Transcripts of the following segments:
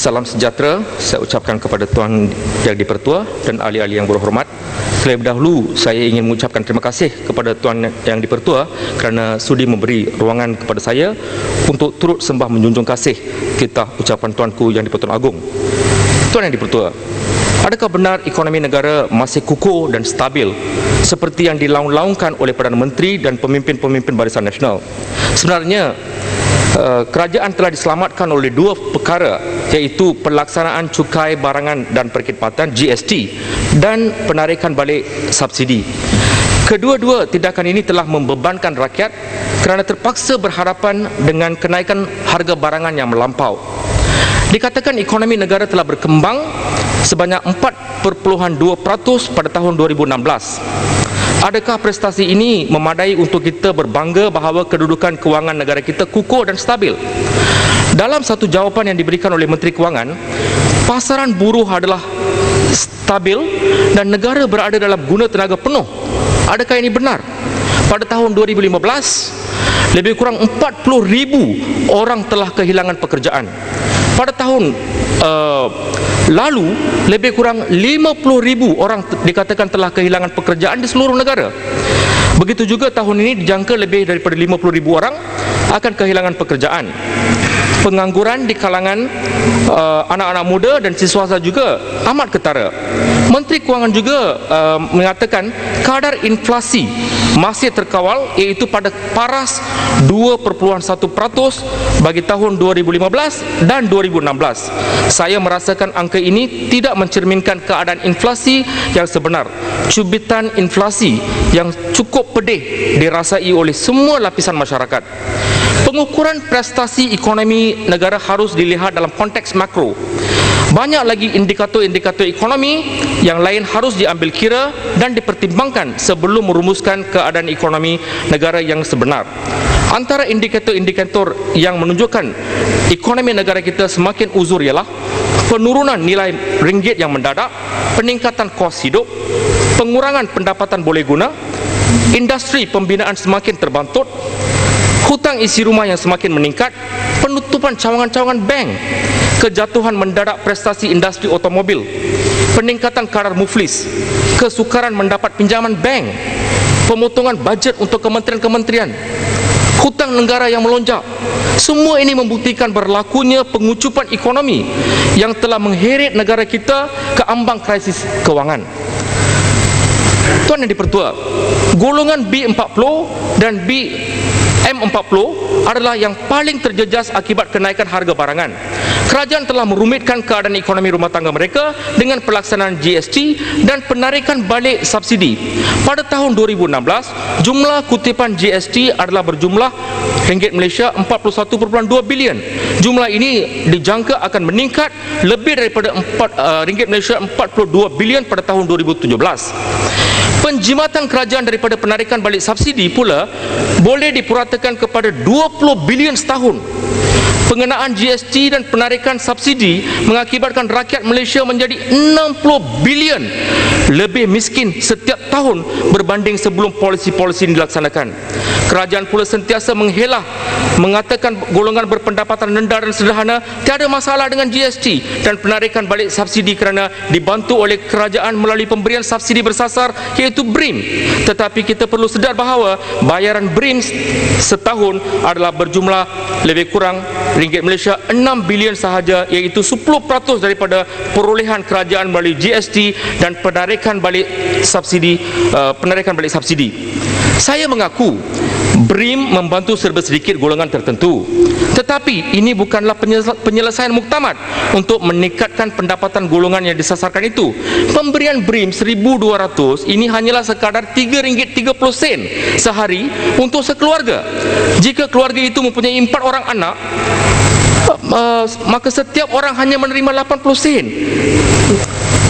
Salam sejahtera saya ucapkan kepada Tuan Yang di-Pertua dan ahli-ahli yang berhormat. Terlebih dahulu saya ingin mengucapkan terima kasih kepada Tuan Yang di-Pertua kerana sudi memberi ruangan kepada saya untuk turut sembah menjunjung kasih titah ucapan Tuanku Yang di-Pertuan Agong. Tuan Yang di-Pertua, adakah benar ekonomi negara masih kukuh dan stabil seperti yang dilaung-laungkan oleh Perdana Menteri dan pemimpin-pemimpin Barisan Nasional? Sebenarnya kerajaan telah diselamatkan oleh dua perkara, iaitu pelaksanaan cukai barangan dan perkhidmatan GST dan penarikan balik subsidi. Kedua-dua tindakan ini telah membebankan rakyat kerana terpaksa berhadapan dengan kenaikan harga barangan yang melampau. Dikatakan ekonomi negara telah berkembang sebanyak 4.2% pada tahun 2016. Adakah prestasi ini memadai untuk kita berbangga bahawa kedudukan kewangan negara kita kukuh dan stabil? Dalam satu jawapan yang diberikan oleh Menteri Kewangan, pasaran buruh adalah stabil dan negara berada dalam guna tenaga penuh. Adakah ini benar? Pada tahun 2015, lebih kurang 40,000 orang telah kehilangan pekerjaan. Pada tahun lalu, lebih kurang 50,000 orang dikatakan telah kehilangan pekerjaan di seluruh negara. Begitu juga tahun ini dijangka lebih daripada 50,000 orang akan kehilangan pekerjaan. Pengangguran di kalangan anak-anak muda dan siswasa juga amat ketara. Menteri Kewangan juga mengatakan kadar inflasi masih terkawal, iaitu pada paras 2.1% bagi tahun 2015 dan 2016. Saya merasakan angka ini tidak mencerminkan keadaan inflasi yang sebenar. Cubitan inflasi yang cukup pedih dirasai oleh semua lapisan masyarakat. Pengukuran prestasi ekonomi negara harus dilihat dalam konteks makro. Banyak lagi indikator-indikator ekonomi yang lain harus diambil kira dan dipertimbangkan sebelum merumuskan keadaan ekonomi negara yang sebenar. Antara indikator-indikator yang menunjukkan ekonomi negara kita semakin uzur ialah penurunan nilai ringgit yang mendadak, peningkatan kos hidup, pengurangan pendapatan boleh guna, industri pembinaan semakin terbantut, hutang isi rumah yang semakin meningkat, penutupan cawangan-cawangan bank, kejatuhan mendadak prestasi industri otomobil, peningkatan kadar muflis, kesukaran mendapat pinjaman bank, pemotongan bajet untuk kementerian-kementerian, hutang negara yang melonjak. Semua ini membuktikan berlakunya pengucupan ekonomi yang telah mengheret negara kita ke ambang krisis kewangan. Tuan Yang di-Pertua, golongan B40 dan M40 adalah yang paling terjejas akibat kenaikan harga barangan. Kerajaan telah merumitkan keadaan ekonomi rumah tangga mereka dengan pelaksanaan GST dan penarikan balik subsidi. Pada tahun 2016, jumlah kutipan GST adalah berjumlah ringgit Malaysia 41.2 bilion. Jumlah ini dijangka akan meningkat lebih daripada ringgit Malaysia 42 bilion pada tahun 2017. Penjimatan kerajaan daripada penarikan balik subsidi pula boleh dipuratakan kepada 20 bilion setahun. Pengenaan GST dan penarikan subsidi mengakibatkan rakyat Malaysia menjadi 60 bilion lebih miskin setiap tahun berbanding sebelum polisi-polisi ini dilaksanakan. Kerajaan pula sentiasa menghela, mengatakan golongan berpendapatan rendah dan sederhana tiada masalah dengan GST dan penarikan balik subsidi kerana dibantu oleh kerajaan melalui pemberian subsidi bersasar, iaitu BRIM. Tetapi kita perlu sedar bahawa bayaran BRIM setahun adalah berjumlah lebih kurang ringgit Malaysia 6 bilion sahaja, iaitu 10% daripada perolehan kerajaan melalui GST dan penarikan balik subsidi. Saya mengaku BRIM membantu serba sedikit golongan tertentu, tetapi ini bukanlah penyelesaian muktamad untuk meningkatkan pendapatan golongan yang disasarkan itu. Pemberian BRIM 1,200 ini hanyalah sekadar RM3.30 sehari untuk sekeluarga. Jika keluarga itu mempunyai 4 orang anak, maka setiap orang hanya menerima 80 sen.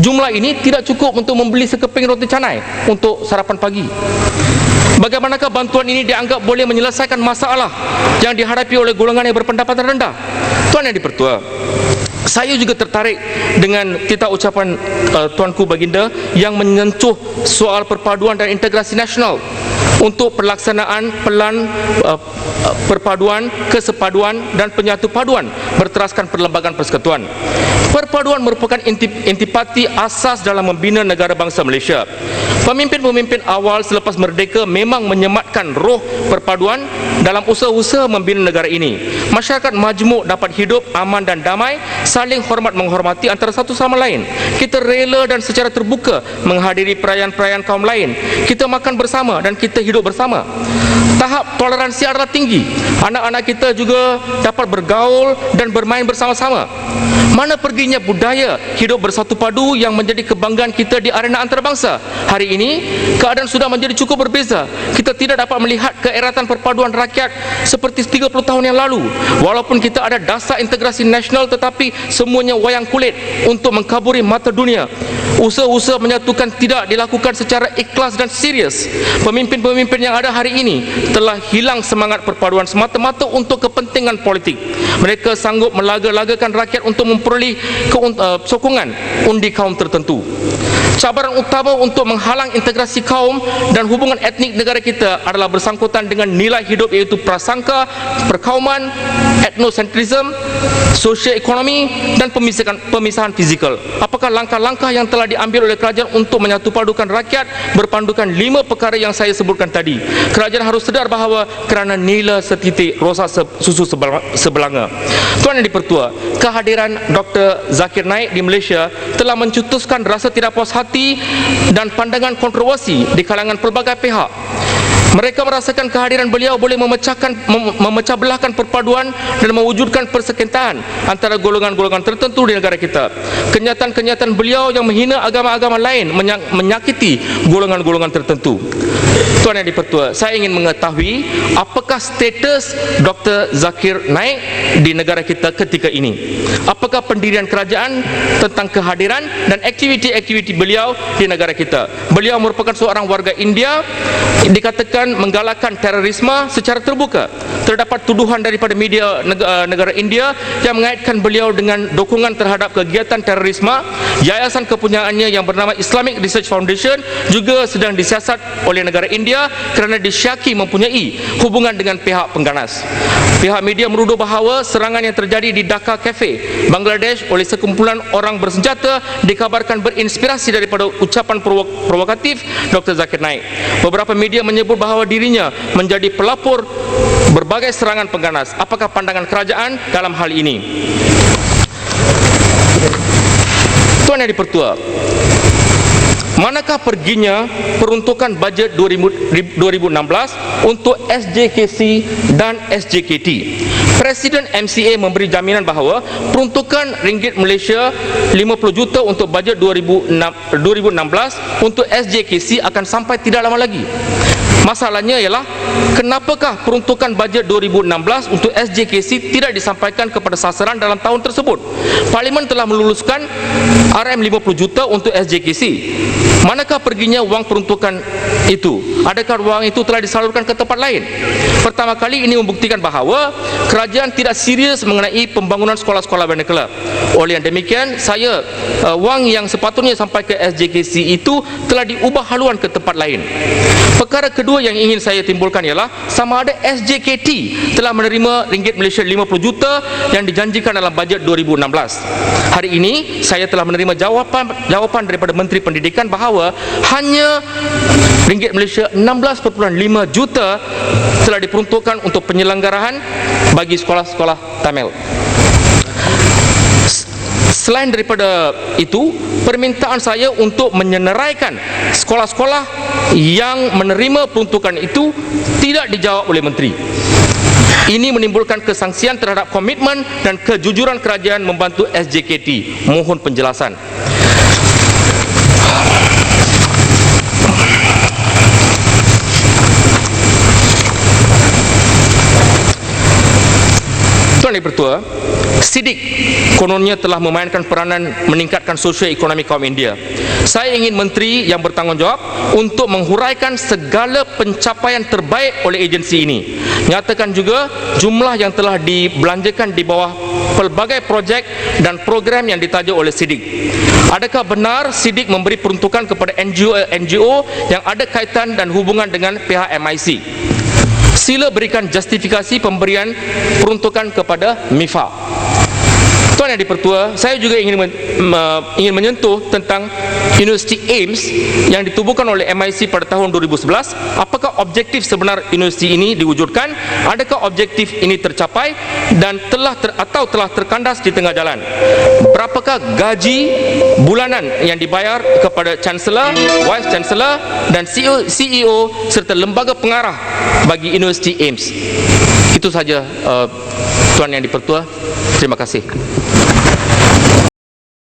Jumlah ini tidak cukup untuk membeli sekeping roti canai untuk sarapan pagi. Bagaimanakah bantuan ini dianggap boleh menyelesaikan masalah yang dihadapi oleh golongan yang berpendapatan rendah? Tuan Yang di-Pertua, saya juga tertarik dengan titah ucapan Tuanku Baginda yang menyentuh soal perpaduan dan integrasi nasional untuk pelaksanaan pelan perpaduan, kesepaduan dan penyatu paduan berteraskan perlembagaan persekutuan. Perpaduan merupakan intipati asas dalam membina negara bangsa Malaysia. Pemimpin-pemimpin awal selepas merdeka memang menyematkan roh perpaduan dalam usaha-usaha membina negara ini. Masyarakat majmuk dapat hidup aman dan damai, saling hormat menghormati antara satu sama lain. Kita rela dan secara terbuka menghadiri perayaan-perayaan kaum lain. Kita makan bersama dan kita hidup bersama. Tahap toleransi adalah tinggi. Anak-anak kita juga dapat bergaul dan bermain bersama-sama. Mana perginya budaya hidup bersatu padu yang menjadi kebanggaan kita di arena antarabangsa? Hari ini, keadaan sudah menjadi cukup berbeza. Kita tidak dapat melihat keeratan perpaduan rakyat seperti 30 tahun yang lalu. Walaupun kita ada dasar integrasi nasional, tetapi semuanya wayang kulit untuk mengkaburi mata dunia. Usaha-usaha menyatukan tidak dilakukan secara ikhlas dan serius. Pemimpin-pemimpin yang ada hari ini telah hilang semangat perpaduan semata-mata untuk kepentingan politik. Mereka sanggup melaga-lagakan rakyat untuk memperoleh sokongan undi kaum tertentu. Cabaran utama untuk menghalang integrasi kaum dan hubungan etnik negara kita adalah bersangkutan dengan nilai hidup, iaitu prasangka, perkauman, etnosentrism, sosioekonomi dan pemisahan fizikal. Apakah langkah-langkah yang telah diambil oleh kerajaan untuk menyatupadukan rakyat berpandukan 5 perkara yang saya sebutkan tadi? Kerajaan harus sedar bahawa kerana nila setitik rosak susu sebelanga. Tuan Yang di-Pertua, kehadiran Dr. Zakir Naik di Malaysia telah mencetuskan rasa tidak puas hati dan pandangan kontroversi di kalangan pelbagai pihak. Mereka merasakan kehadiran beliau boleh memecah belahkan perpaduan dan mewujudkan persekitaran antara golongan-golongan tertentu di negara kita. Kenyataan-kenyataan beliau yang menghina agama-agama lain menyakiti golongan-golongan tertentu. Tuan Yang di-Pertua, saya ingin mengetahui apakah status Dr. Zakir Naik di negara kita ketika ini. Apakah pendirian kerajaan tentang kehadiran dan aktiviti-aktiviti beliau di negara kita. Beliau merupakan seorang warga India, dikatakan menggalakkan terorisme secara terbuka. Terdapat tuduhan daripada media negara India yang mengaitkan beliau dengan dukungan terhadap kegiatan terorisme. Yayasan kepunyaannya yang bernama Islamic Research Foundation juga sedang disiasat oleh negara India kerana disyaki mempunyai hubungan dengan pihak pengganas. Pihak media menuduh bahawa serangan yang terjadi di Dhaka Cafe, Bangladesh oleh sekumpulan orang bersenjata dikabarkan berinspirasi daripada ucapan provokatif Dr. Zakir Naik. Beberapa media menyebut bahawa dirinya menjadi pelapor berbagai serangan pengganas. Apakah pandangan kerajaan dalam hal ini? Tuan Yang di-Pertua, manakah perginya peruntukan bajet 2016 untuk SJKC dan SJKT? Presiden MCA memberi jaminan bahawa peruntukan ringgit Malaysia 50 juta untuk bajet 2016 untuk SJKC akan sampai tidak lama lagi. Masalahnya ialah, kenapakah peruntukan bajet 2016 untuk SJKC tidak disampaikan kepada sasaran dalam tahun tersebut? Parlimen telah meluluskan RM50 juta untuk SJKC. Manakah perginya wang peruntukan itu? Adakah wang itu telah disalurkan ke tempat lain? Pertama kali ini membuktikan bahawa kerajaan tidak serius mengenai pembangunan sekolah-sekolah vernacular. Oleh yang demikian, wang yang sepatutnya sampai ke SJKC itu telah diubah haluan ke tempat lain. Perkara kedua yang ingin saya timbulkan ialah sama ada SJKT telah menerima ringgit Malaysia 50 juta yang dijanjikan dalam bajet 2016. Hari ini saya telah menerima jawapan daripada Menteri Pendidikan bahawa hanya ringgit Malaysia 16.5 juta telah diperuntukkan untuk penyelenggaraan bagi sekolah-sekolah Tamil. Selain daripada itu, permintaan saya untuk menyenaraikan sekolah-sekolah yang menerima peruntukan itu tidak dijawab oleh Menteri. Ini menimbulkan kesangsian terhadap komitmen dan kejujuran kerajaan membantu SJKT. Mohon penjelasan. Tuan Yang-Pertua, SIDIK kononnya telah memainkan peranan meningkatkan sosioekonomi kaum India. Saya ingin menteri yang bertanggungjawab untuk menghuraikan segala pencapaian terbaik oleh agensi ini. Nyatakan juga jumlah yang telah dibelanjakan di bawah pelbagai projek dan program yang ditaja oleh SIDIK. Adakah benar SIDIK memberi peruntukan kepada NGO yang ada kaitan dan hubungan dengan pihak MIC? Sila berikan justifikasi pemberian peruntukan kepada MIFA. Tuan Yang Dipertua, saya juga ingin menyentuh tentang Universiti AIMS yang ditubuhkan oleh MIC pada tahun 2011. Apakah objektif sebenar universiti ini diwujudkan? Adakah objektif ini tercapai dan telah terkandas di tengah jalan? Berapakah gaji bulanan yang dibayar kepada Chancellor, Vice Chancellor dan CEO serta lembaga pengarah bagi Universiti AIMS? Itu saja Tuan Yang Dipertua. Terima kasih.